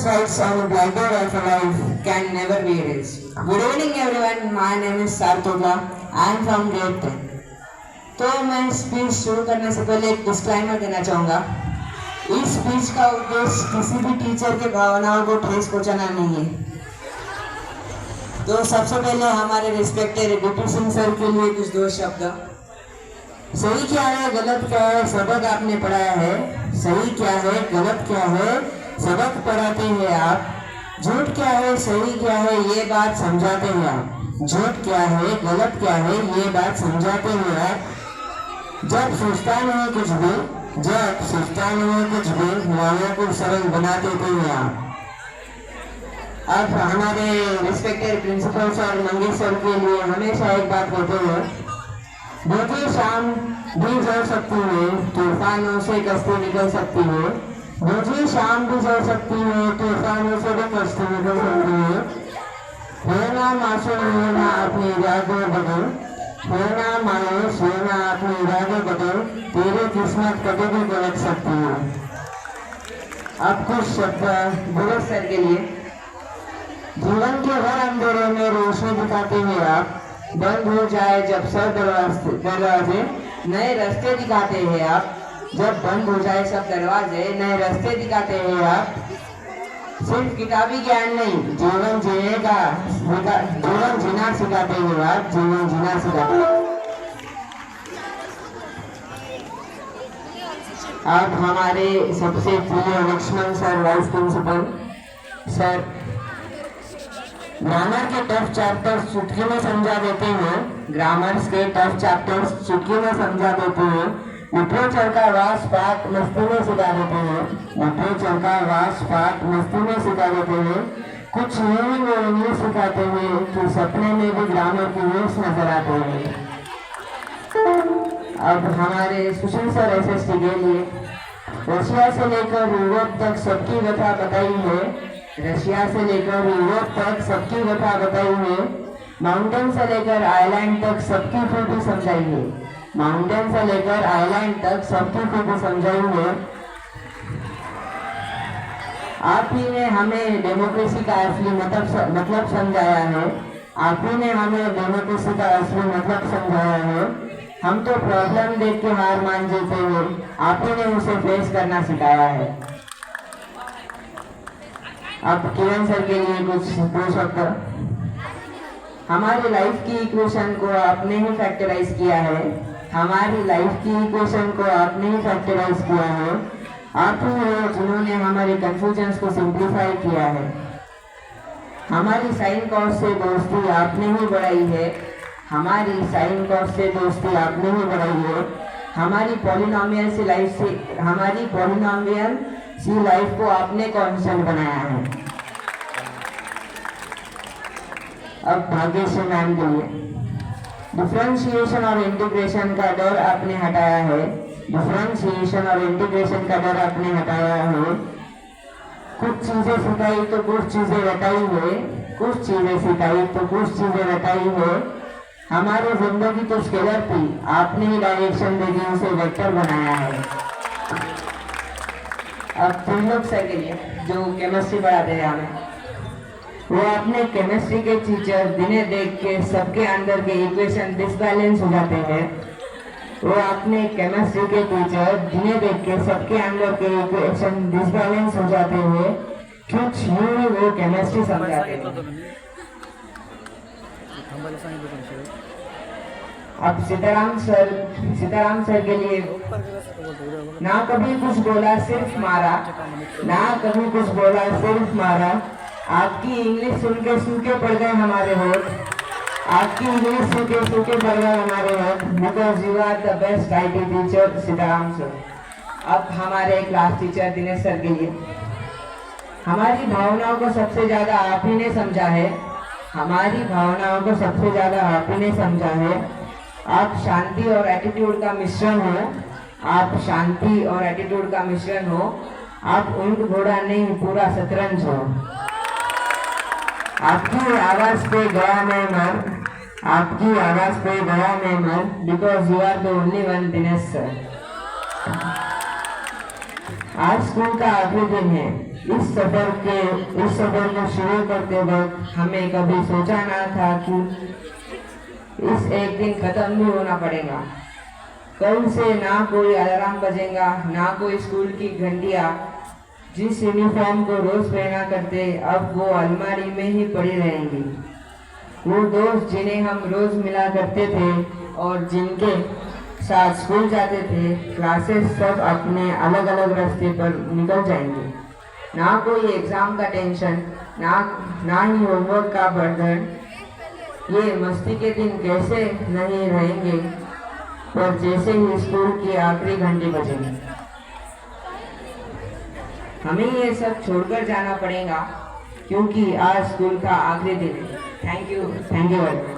Rights on the blackboard of life can never be erased. Good evening everyone, my name is Sartullah. I am from grade 10. तो मैं speech शुरू करने से पहले एक disclaimer देना चाहूँगा। इस स्पीच का उद्देश्य किसी भी टीचर के भावनाओं को ठेस पहुँचाना नहीं है। तो सबसे पहले हमारे रिस्पेक्टेड डिप्टी सिंह सर के लिए कुछ दो शब्द। सही क्या है गलत क्या है सबक आपने पढ़ाया है। सही क्या है गलत क्या है सबक पढ़ाते हैं आप। झूठ क्या है सही क्या है ये बात समझाते हैं आप। झूठ क्या है गलत क्या है ये बात समझाते हैं आप। जब सोचता नहीं कुछ भी वालों को सरल बना देते हैं आप। अब हमारे respected principal sir Mangesh sir के लिए हमेशा एक बात कहते हैं, भूखी शाम भी जल सकती है तूफानों से कश्ती निकल सकती है। भूखी शाम भी जल सकती है तूफानों से भी कश्ती निकल सकती है। होना मासूम होना अपने इरादे बदल, होना मायूस होना अपने इरादे बदल, तेरी किस्मत कभी भी पलट सकती है। अब कुछ शब्द भगत सर के लिए। जीवन के हर अंधेरे में रोशनी दिखाते हैं आप। बंद हो जाए जब सब दरवाजे नए रास्ते दिखाते हैं आप। जब बंद हो जाए सब दरवाजे नए रास्ते दिखाते हैं आप। सिर्फ किताबी ज्ञान नहीं जीवन जीना सिखाते हैं आप। जीवन जीना सिखाते हैं। अब हमारे सबसे प्रिय Laxman sir vice principal sir grammar के टफ चैप्टर्स चुटकी में समझा देते हैं। ग्रामर्स के टफ चैप्टर्स चुटकी में समझा देते हैं। लिटरेचर का वास पाठ मस्ती में सिखा देते हैं। लिटरेचर का वास पाठ मस्ती में सिखा देते हैं। कुछ यूं वो इंग्लिश सिखाते हैं कि सपने में भी ग्रामर की रूल्स नजर आते हैं। अब हमारे सुशील सर SST के लिए रशिया से लेकर यूरोप तक सबकी कथा बताई है। रशिया से लेकर यूरोप तक सबकी कथा बताई है। माउंटेन से लेकर आइलैंड तक सबकी खूबी समझाई है। माउंटेन से लेकर आइलैंड तक सबकी खूबी समझाई है। आप ही ने हमें डेमोक्रेसी का असली मतलब समझाया है। आप ही ने हमें डेमोक्रेसी का असली मतलब समझाया है। हम तो प्रॉब्लम देख के हार मान जाते हैं, आप ही ने उसे फेस करना सिखाया है। अब किरण सर के लिए कुछ दो शब्द। हमारी लाइफ की इक्वेशन को आपने ही फैक्टराइज किया है। हमारी लाइफ की इक्वेशन को आपने ही फैक्टराइज किया है। आप ही हो जिन्होंने हमारे कंफ्यूजन्स को सिंप्लीफाई किया है। हमारी साइन कॉस से दोस्ती आपने ही बढ़ाई है। हमारी साइन कॉस से दोस्ती आपने ही बढ़ाई है। हमारी पॉलिनोमियल सी लाइफ को आपने कांस्टेंट बनाया है। अब भाग्यश्री मैम के लिए डिफरेंशिएशन और इंटीग्रेशन का डर आपने हटाया है। डिफरेंशिएशन और इंटीग्रेशन का डर आपने हटाया है। कुछ चीजें सिखाई तो कुछ चीजें रटाई है। कुछ चीजें सिखाई तो कुछ चीजें रटाई है। हमारी जिंदगी तो स्केलर थी, आपने ही डायरेक्शन देके उसे वेक्टर बनाया है। अब त्रिलोक सर के लिए जो केमिस्ट्री पढ़ाते हैं हमें, वो अपने केमिस्ट्री के टीचर जिन्हें देख के सबके अंदर के इक्वेशन डिसबैलेंस हो जाते हैं। वो अपने केमिस्ट्री के टीचर जिन्हें देख के सबके अंदर के इक्वेशन डिसबैलेंस हो जाते हैं। कुछ यूं ही वो केमिस्ट्री समझाते हैं। अब सीताराम सर के लिए ना कभी कुछ बोला सिर्फ मारा, ना कभी कुछ बोला सिर्फ मारा। आपकी इंग्लिश सुन के पड़ गए हमारे होठ। आपकी इंग्लिश सुन के पड़ गए हमारे होठ। Because you are the best IT teacher Sitaram sir. अब हमारे क्लास टीचर दिनेश सर के लिए हमारी भावनाओं को सबसे ज्यादा आप ही ने समझा है। हमारी भावनाओं को सबसे ज्यादा आप ही ने समझा है। आप शांति और एटीट्यूड का मिश्रण हो। आप शांति और एटीट्यूड का मिश्रण हो। आप ऊंट घोड़ा नहीं पूरा शतरंज हो। आपकी आवाज पे गया मैं मर। आपकी आवाज पे गया मैं मर। Because you are the only one Dinesh sir. आज स्कूल का आखिरी दिन है। इस सफर को शुरू करते वक्त हमें कभी सोचा ना था कि इस एक दिन खत्म भी होना पड़ेगा। कल से ना कोई अलार्म बजेगा, ना कोई स्कूल की घंटियाँ। जिस यूनिफॉर्म को रोज पहना करते अब वो अलमारी में ही पड़ी रहेंगी। वो दोस्त जिन्हें हम रोज मिला करते थे और जिनके साथ स्कूल जाते थे, क्लासेस सब अपने अलग अलग रास्ते पर निकल जाएंगे। ना कोई एग्जाम का टेंशन, ना ही होमवर्क का बर्डन। ये मस्ती के दिन कैसे नहीं रहेंगे, पर जैसे ही स्कूल की आखिरी घंटी बजेगी हमें ये सब छोड़कर जाना पड़ेगा, क्योंकि आज स्कूल का आखिरी दिन है। Thank you very much.